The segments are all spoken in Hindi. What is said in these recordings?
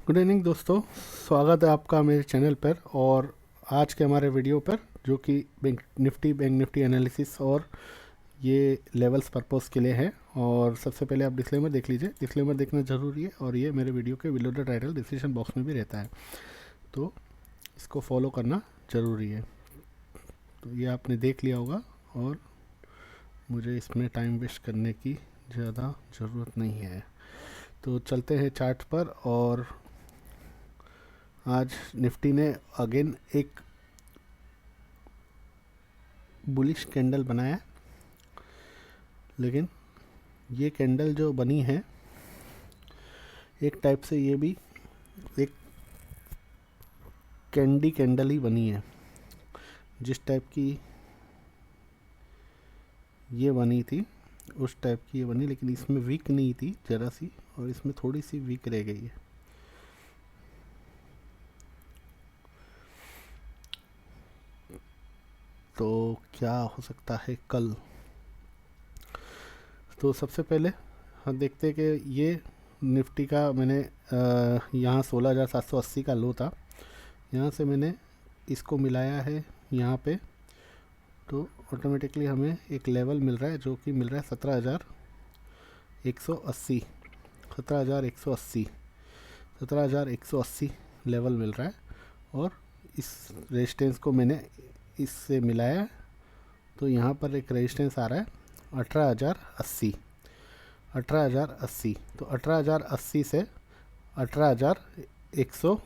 गुड इवनिंग दोस्तों, स्वागत है आपका मेरे चैनल पर। और आज के हमारे वीडियो पर जो कि बैंक निफ्टी एनालिसिस और ये लेवल्स पर्पस के लिए है। और सबसे पहले आप डिस्क्लेमर देख लीजिए। डिस्क्लेमर देखना ज़रूरी है और ये मेरे वीडियो के below the title description box में भी रहता है, तो इसको फॉलो करना ज़रूरी है। तो ये आपने देख लिया होगा और मुझे इसमें टाइम वेस्ट करने की ज़्यादा ज़रूरत नहीं है। तो चलते हैं चार्ट पर। और आज निफ्टी ने अगेन एक बुलिश कैंडल बनाया, लेकिन ये कैंडल जो बनी है एक टाइप से ये भी एक कैंडी कैंडल ही बनी है। जिस टाइप की ये बनी थी उस टाइप की ये बनी, लेकिन इसमें वीक नहीं थी ज़रा सी, और इसमें थोड़ी सी वीक रह गई है। तो क्या हो सकता है कल? तो सबसे पहले हम देखते हैं कि ये निफ्टी का मैंने यहाँ 16,780 का लो था, यहाँ से मैंने इसको मिलाया है यहाँ पे, तो ऑटोमेटिकली हमें एक लेवल मिल रहा है जो कि मिल रहा है 17,180। 17,180 17,180 लेवल मिल रहा है। और इस रेजिस्टेंस को मैंने इससे मिलाया है, तो यहाँ पर एक रेजिस्टेंस आ रहा है 18,080। 18,080, तो 18,080 से 18,100,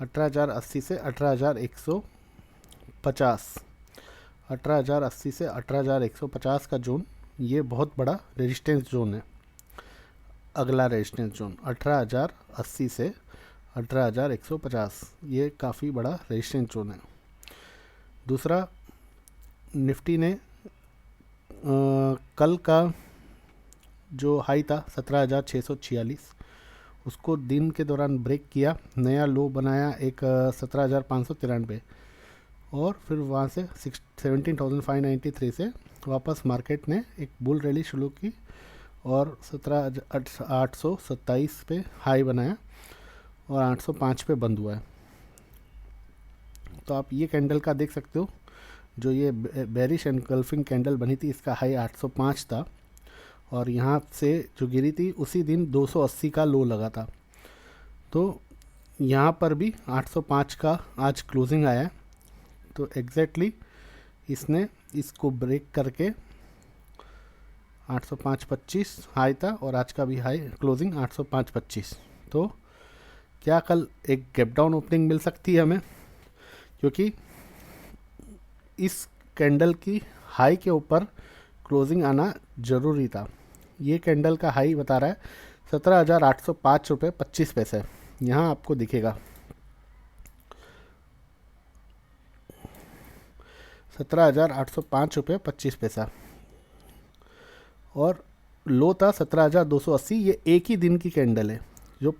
18,080 से 18,150, 18,080 से 18,150 का जोन, ये बहुत बड़ा रेजिस्टेंस जोन है। अगला रेजिस्टेंस जोन 18,080 से 18,150, ये काफ़ी बड़ा रेजिस्टेंस जोन है। दूसरा, निफ्टी ने कल का जो हाई था 17,646, उसको दिन के दौरान ब्रेक किया, नया लो बनाया एक 17,593, और फिर वहाँ से 17,593 से वापस मार्केट ने एक बुल रैली शुरू की और 17,827 पे हाई बनाया और 805 पे बंद हुआ है। तो आप ये कैंडल का देख सकते हो, जो ये बेरिश एनगल्फिंग कैंडल बनी थी, इसका हाई 805 था और यहाँ से जो गिरी थी उसी दिन 280 का लो लगा था। तो यहाँ पर भी 805 का आज क्लोजिंग आया है। तो एग्जैक्टली इसने इसको ब्रेक करके 805.25 हाई था और आज का भी हाई क्लोजिंग 805.25। तो क्या कल एक गैप डाउन ओपनिंग मिल सकती है हमें, क्योंकि इस कैंडल की हाई के ऊपर क्लोजिंग आना ज़रूरी था। ये कैंडल का हाई बता रहा है 17,805 रुपये 25 पैसे, यहाँ आपको दिखेगा 17,805 रुपये 25 पैसा, और लो था 17,280। ये एक ही दिन की कैंडल है, जो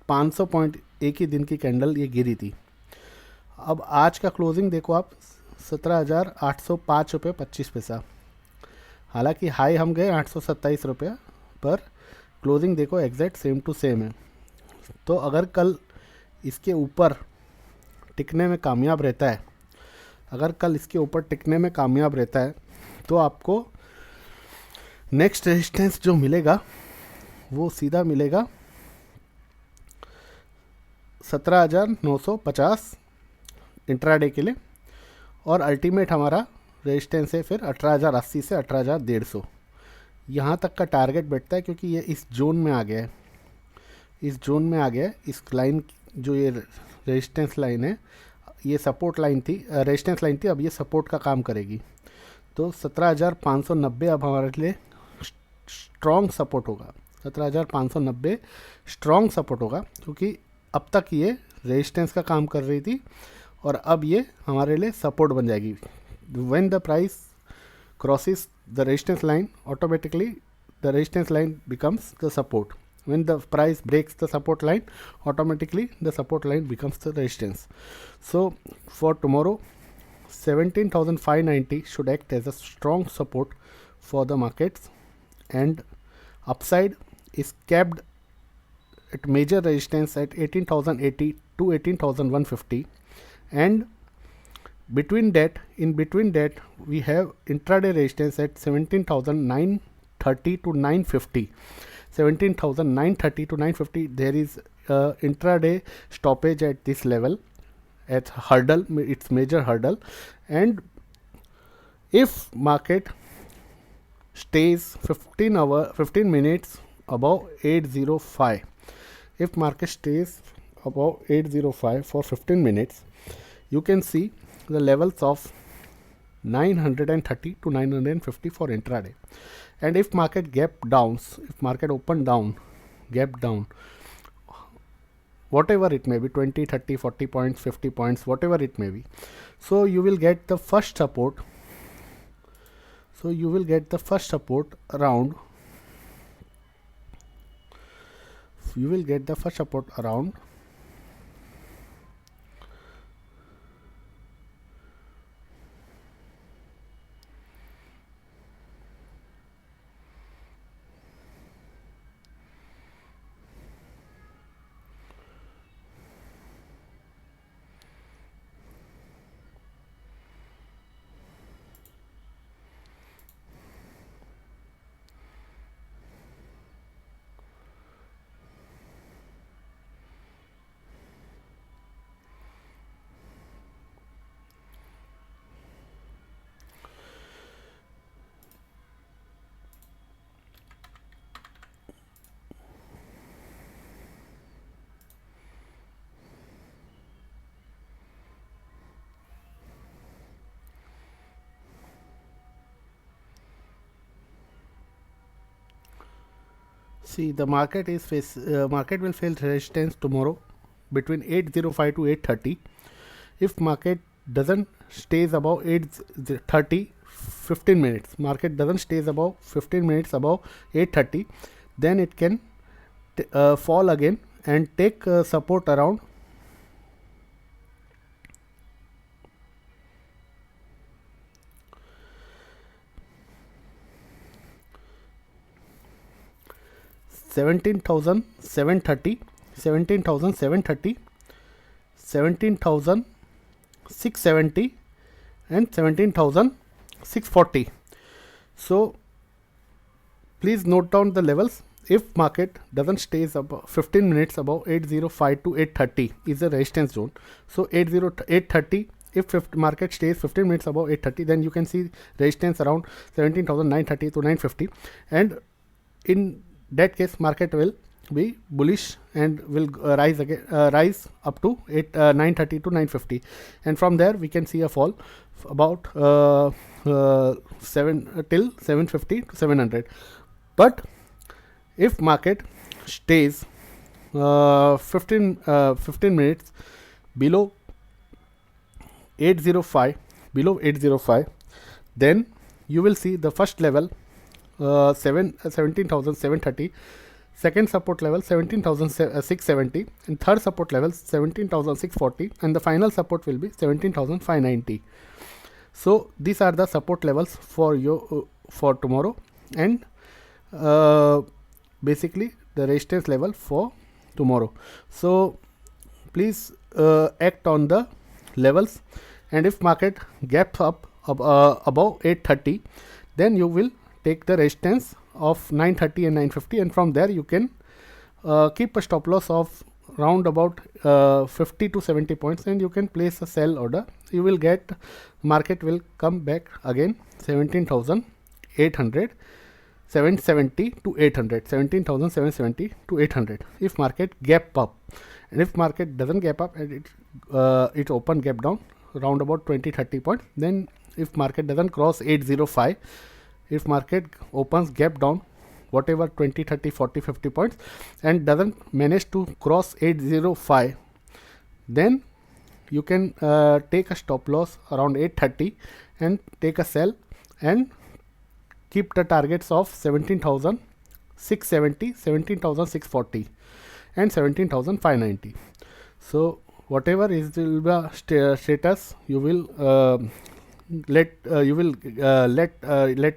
500 पॉइंट एक ही दिन की कैंडल ये गिरी थी। अब आज का क्लोजिंग देखो आप, 17,805 रुपये 25 पैसा। हालांकि हाई हम गए 827 रुपये, पर क्लोजिंग देखो एग्जैक्ट सेम टू सेम है। तो अगर कल इसके ऊपर टिकने में कामयाब रहता है, अगर कल इसके ऊपर टिकने में कामयाब रहता है, तो आपको नेक्स्ट रेजिस्टेंस जो मिलेगा वो सीधा मिलेगा 17,950 इंट्राडे के लिए, और अल्टीमेट हमारा रेजिस्टेंस है फिर 18,080 से 18,150। यहाँ तक का टारगेट बैठता है, क्योंकि ये इस जोन में आ गया है, इस जोन में आ गया है। इस लाइन, जो ये रेजिस्टेंस लाइन है, ये सपोर्ट लाइन थी, रेजिस्टेंस लाइन थी, अब ये सपोर्ट का काम करेगी। तो 17,590 अब हमारे लिए स्ट्रॉन्ग सपोर्ट होगा। 17,590 स्ट्रॉन्ग सपोर्ट होगा, क्योंकि अब तक ये रेजिस्टेंस का काम कर रही थी और अब ये हमारे लिए सपोर्ट बन जाएगी। When the price crosses the resistance line, automatically the resistance line becomes the support. When the price breaks the support line, automatically the support line becomes the resistance. So for tomorrow, 17,590 should act as a strong support for the markets, and upside is capped at major resistance at 18,080 to 18,150, and in between that we have intraday resistance at 17,930 to 950. 17,930 to 950. There is intraday stoppage at this level, at hurdle, its major hurdle. And if market stays 15 minutes above 805, if market stays above 805 for 15 minutes, you can see the levels of 930 to 950 for intraday. And if market gap downs, if market open down, gap down, whatever it may be, 20, 30, 40 points, 50 points, whatever it may be, so you will get the first support. So you will get the first support around, see the market will face resistance tomorrow between 805 to 830. If market doesn't stays above 830 15 minutes, market doesn't stays above 15 minutes above 830, then it can fall again and take support around 17,730, 17,730, 17,670 and 17,640. So please note down the levels. If market doesn't stays above 15 minutes above 805 to 830 is a resistance zone. So 830, if market stays 15 minutes above 830, then you can see resistance around 17,930 to 950, and in that case market will be bullish and will rise up to 930 to 950, and from there we can see a fall about 750 to 700. But if market stays 15 minutes below 805, then you will see the first level 17,730, second support level 17,670, and third support level 17,640, and the final support will be 17,590. So these are the support levels for you for tomorrow, and basically the resistance level for tomorrow. So please act on the levels, and if market gaps up above 830, then you will take the resistance of 930 and 950, and from there you can keep a stop loss of round about 50 to 70 points, and you can place a sell order. You will get market will come back again 17,800, 770 to 800, 17,770 to 800 if market gap up. And if market doesn't gap up and it open gap down round about 20-30 points, then if market doesn't cross 805, if market opens gap down whatever 20, 30, 40, 50 points and doesn't manage to cross 805, then you can take a stop loss around 830 and take a sell and keep the targets of 17,670, 17,640 and 17,590. So whatever is the status, you will let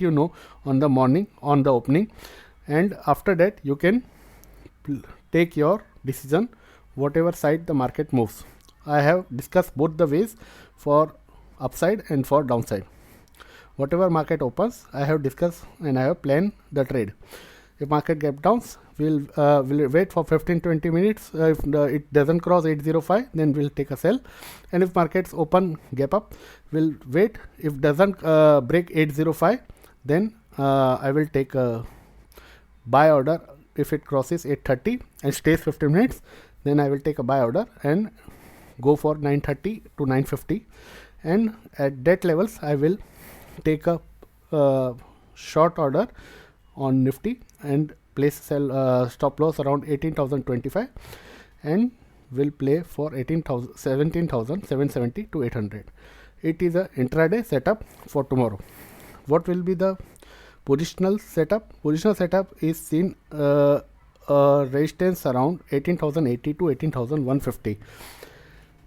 you know on the morning, on the opening, and after that you can take your decision whatever side the market moves. I have discussed both the ways for upside and for downside. Whatever market opens, I have discussed and I have planned the trade. If market gap downs, we'll wait for 15-20 minutes. If it doesn't cross 805, then we'll take a sell. And if markets open gap up, we'll wait. If doesn't break 805, then I will take a buy order. If it crosses 830 and stays 15 minutes, then I will take a buy order and go for 930 to 950. And at that levels, I will take a short order on Nifty and place sell stop loss around 18,025 and will play for 17,770 to 800. It is a intraday setup for tomorrow. What will be the positional setup? Positional setup is seen resistance around 18,080 to 18,150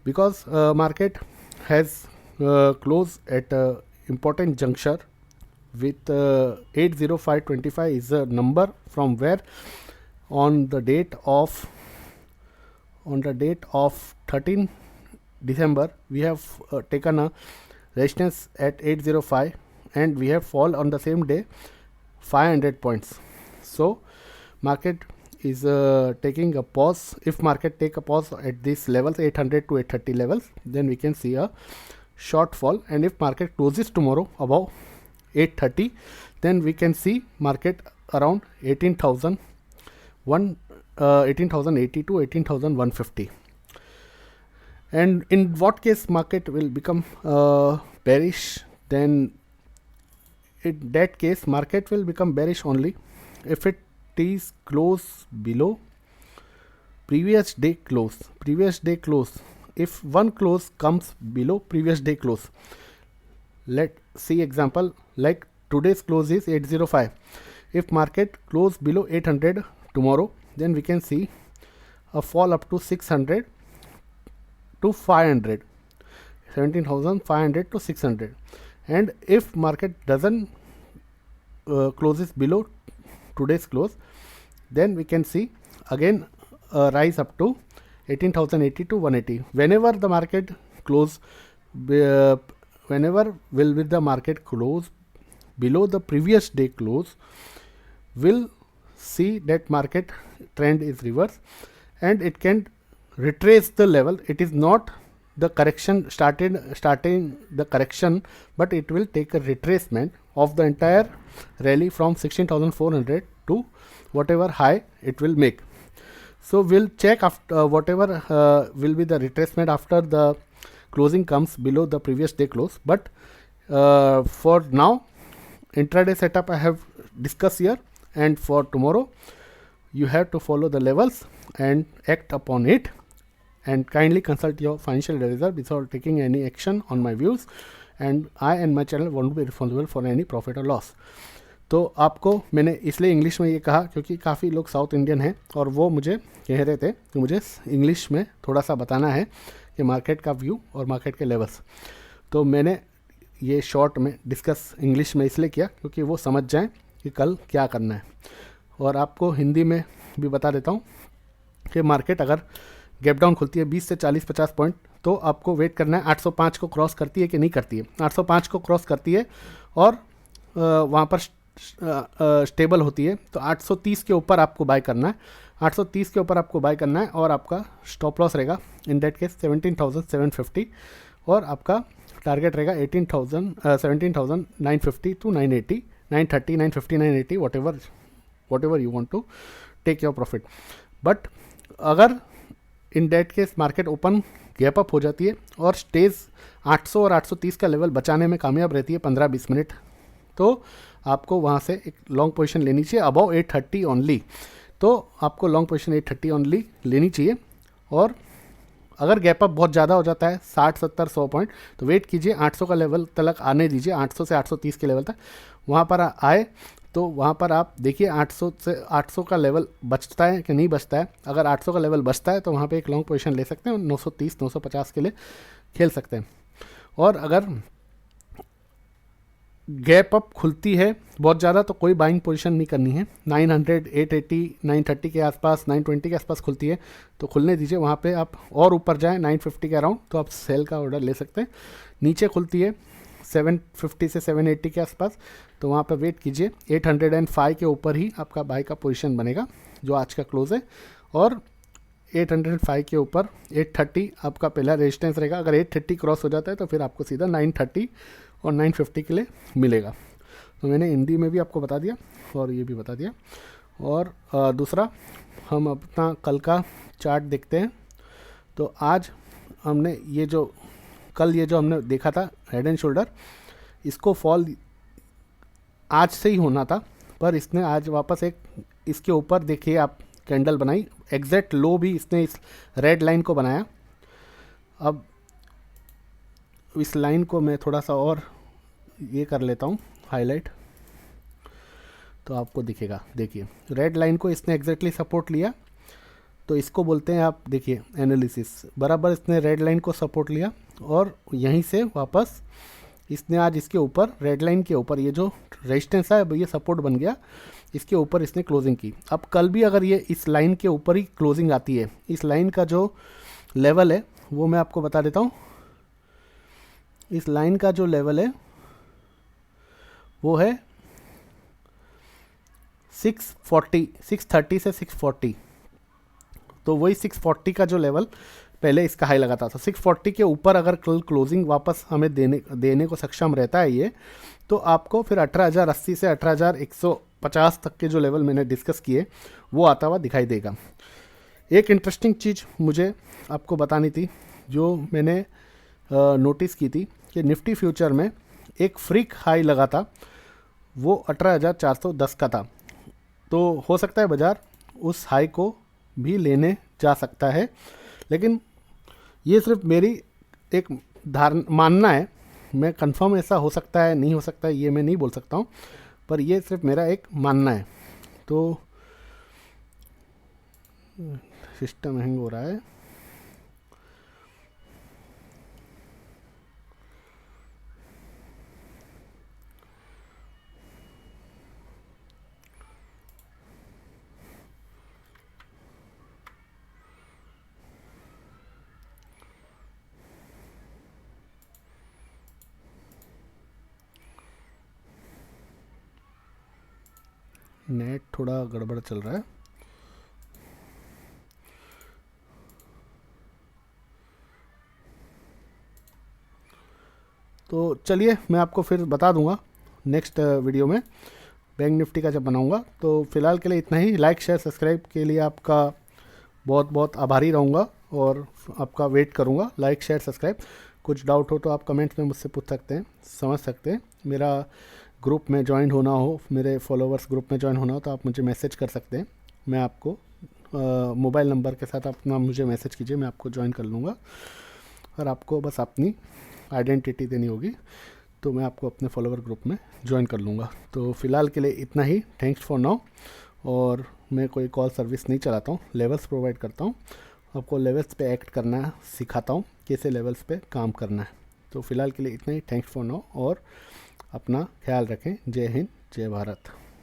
because market has closed at a important juncture with 80525 is a number from where on the date of 13 December we have taken a resistance at 805 and we have fall on the same day 500 points. So market is taking a pause. If market take a pause at these levels 800 to 830 levels, then we can see a short fall. And if market closes tomorrow above 830, then we can see market around 18,080 to 18,150. And in what case market will become bearish? Then in that case market will become bearish only if it is close below previous day close. If one close comes below previous day close, let's see example like today's close is 805. If market close below 800 tomorrow, then we can see a fall up to 600 to 500, 17,500 to 600. And if market doesn't closes below today's close, then we can see again rise up to 18,080 to 180. Whenever the market close, whenever will be the market close below the previous day close, will see that market trend is reverse and it can retrace the level. It is not the correction starting the correction, but it will take a retracement of the entire rally from 16,400 to whatever high it will make. So we'll check after whatever will be the retracement after the closing comes below the previous day close. But for now, intraday setup I have discussed here, and for tomorrow you have to follow the levels and act upon it, and kindly consult your financial advisor before taking any action on my views, and I and my channel won't be responsible for any profit or loss. तो आपको मैंने इसलिए इंग्लिश में ये कहा क्योंकि काफ़ी लोग साउथ इंडियन हैं और वो मुझे कह रहे थे कि मुझे इंग्लिश में थोड़ा सा बताना है कि मार्केट का व्यू और मार्केट के लेवल्स। तो मैंने ये शॉर्ट में डिस्कस इंग्लिश में इसलिए किया क्योंकि वो समझ जाएं कि कल क्या करना है। और आपको हिंदी में भी बता देता हूँ कि मार्केट अगर गैप डाउन खुलती है 20 से 40-50 पॉइंट, तो आपको वेट करना है 805 को क्रॉस करती है कि नहीं करती है। 805 को क्रॉस करती है और वहाँ पर स्टेबल होती है तो 830 के ऊपर आपको बाय करना है। 830 के ऊपर आपको बाय करना है और आपका स्टॉप लॉस रहेगा इन दैट केस 17,750 और आपका टारगेट रहेगा 17,950 to 980, 930, 950, 980 whatever you want to take your profit. But अगर in that case market open gap up हो जाती है और स्टेज 800 और 830 का लेवल बचाने में कामयाब रहती है 15-20 मिनट, तो आपको वहाँ से एक लॉन्ग पोजीशन लेनी चाहिए अबव 830 ओनली। तो आपको लॉन्ग पोजीशन 830 ओनली लेनी चाहिए। और अगर गैप अप बहुत ज़्यादा हो जाता है 60-70-100 पॉइंट, तो वेट कीजिए 800 का लेवल तक आने दीजिए, 800 से 830 के लेवल तक वहाँ पर आए तो वहाँ पर आप देखिए 800 से 800 का लेवल बचता है कि नहीं बचता है। अगर 800 का लेवल बचता है तो वहाँ पे एक लॉन्ग पोजीशन ले सकते हैं, 930-950 के लिए खेल सकते हैं। और अगर गैप अप खुलती है बहुत ज़्यादा तो कोई बाइंग पोजीशन नहीं करनी है। 900, 880, 930 के आसपास, 920 के आसपास खुलती है तो खुलने दीजिए। वहाँ पे आप और ऊपर जाएं 950 के अराउंड तो आप सेल का ऑर्डर ले सकते हैं। नीचे खुलती है 750 से 780 के आसपास तो वहाँ पे वेट कीजिए। 805 के ऊपर ही आपका बाई का पोजीशन बनेगा जो आज का क्लोज है, और 805 के ऊपर 830 आपका पहला रेजिस्टेंस रहेगा। अगर 830 क्रॉस हो जाता है तो फिर आपको सीधा 930 और 950 के लिए मिलेगा। तो मैंने हिंदी में भी आपको बता दिया और ये भी बता दिया। और दूसरा हम अपना कल का चार्ट देखते हैं। तो आज हमने ये जो हमने देखा था हेड एंड शोल्डर, इसको फॉल आज से ही होना था पर इसने आज वापस एक इसके ऊपर देखिए आप कैंडल बनाई, एग्जैक्ट लो भी इसने इस रेड लाइन को बनाया। अब इस लाइन को मैं थोड़ा सा और ये कर लेता हूँ हाईलाइट तो आपको दिखेगा। देखिए रेड लाइन को इसने एग्जैक्टली सपोर्ट लिया तो इसको बोलते हैं आप देखिए एनालिसिस, बराबर इसने रेड लाइन को सपोर्ट लिया और यहीं से वापस इसने आज इसके ऊपर रेड लाइन के ऊपर ये जो रेजिस्टेंस है ये सपोर्ट बन गया, इसके ऊपर इसने क्लोजिंग की। अब कल भी अगर ये इस लाइन के ऊपर ही क्लोजिंग आती है, इस लाइन का जो लेवल है वो मैं आपको बता देता हूँ। इस लाइन का जो लेवल है वो है 630 से 640, तो वही 640 का जो लेवल पहले इसका हाई लगा था। तो 640 के ऊपर अगर कल क्लोजिंग वापस हमें देने को सक्षम रहता है ये, तो आपको फिर 18,080 से 18,150 तक के जो लेवल मैंने डिस्कस किए वो आता हुआ दिखाई देगा। एक इंटरेस्टिंग चीज़ मुझे आपको बतानी थी जो मैंने नोटिस की थी कि निफ्टी फ्यूचर में एक फ्रीक हाई लगा था, वो 18,410 का था। तो हो सकता है बाज़ार उस हाई को भी लेने जा सकता है, लेकिन ये सिर्फ मेरी एक मानना है। मैं कंफर्म ऐसा हो सकता है नहीं हो सकता है ये मैं नहीं बोल सकता हूँ, पर ये सिर्फ मेरा एक मानना है। तो सिस्टम हैंग हो रहा है। नेट थोड़ा गड़बड़ चल रहा है। तो चलिए मैं आपको फिर बता दूंगा नेक्स्ट वीडियो में बैंक निफ्टी का जब बनाऊंगा। तो फ़िलहाल के लिए इतना ही। लाइक शेयर सब्सक्राइब के लिए आपका बहुत बहुत आभारी रहूँगा और आपका वेट करूँगा। लाइक शेयर सब्सक्राइब, कुछ डाउट हो तो आप कमेंट्स में मुझसे पूछ सकते हैं, समझ सकते हैं। मेरा ग्रुप में ज्वाइन होना हो, मेरे फॉलोवर्स ग्रुप में ज्वाइन होना हो तो आप मुझे मैसेज कर सकते हैं। मैं आपको मोबाइल नंबर के साथ अपना मुझे मैसेज कीजिए, मैं आपको ज्वाइन कर लूँगा। और आपको बस अपनी आइडेंटिटी देनी होगी तो मैं आपको अपने फॉलोवर ग्रुप में ज्वाइन कर लूँगा। तो फ़िलहाल के लिए इतना ही। Thanks for now. और मैं कोई कॉल सर्विस नहीं चलाता हूँ, लेवल्स प्रोवाइड करता हूँ, आपको लेवल्स पे एक्ट करना सिखाता हूँ, कैसे लेवल्स पे काम करना है। तो फ़िलहाल के लिए इतना ही। थैंक्स फॉर नाउ और अपना ख्याल रखें। जय हिंद, जय भारत।